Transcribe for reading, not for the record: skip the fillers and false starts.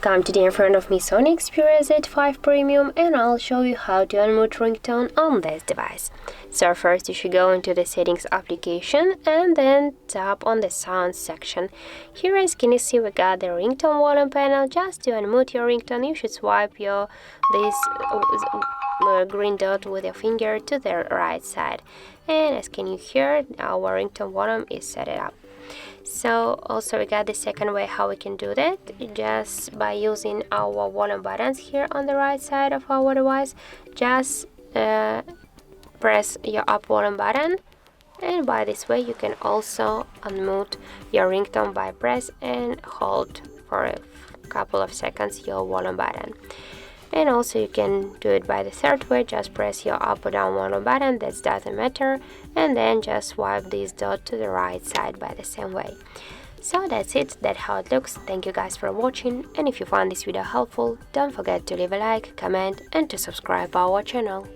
Welcome, today in front of me Sony Xperia Z5 Premium, and I'll show you how to unmute ringtone on this device. So first you should go into the settings application and then tap on the sound section. Here, as can you see, we got the ringtone volume panel. Just to unmute your ringtone, you should swipe this green dot with your finger to the right side, and as can you hear, our ringtone volume is set it up. So also we got the second way how we can do that, just by using our volume buttons here on the right side of our device. Just press your up volume button, and by this way you can also unmute your ringtone by press and hold for a couple of seconds your volume button. And also you can do it by the third way, just press your up or down volume button, that doesn't matter, and then just swipe this dot to the right side by the same way. So that's it, that's how it looks. Thank you guys for watching, and if you found this video helpful, don't forget to leave a like, comment and to subscribe our channel.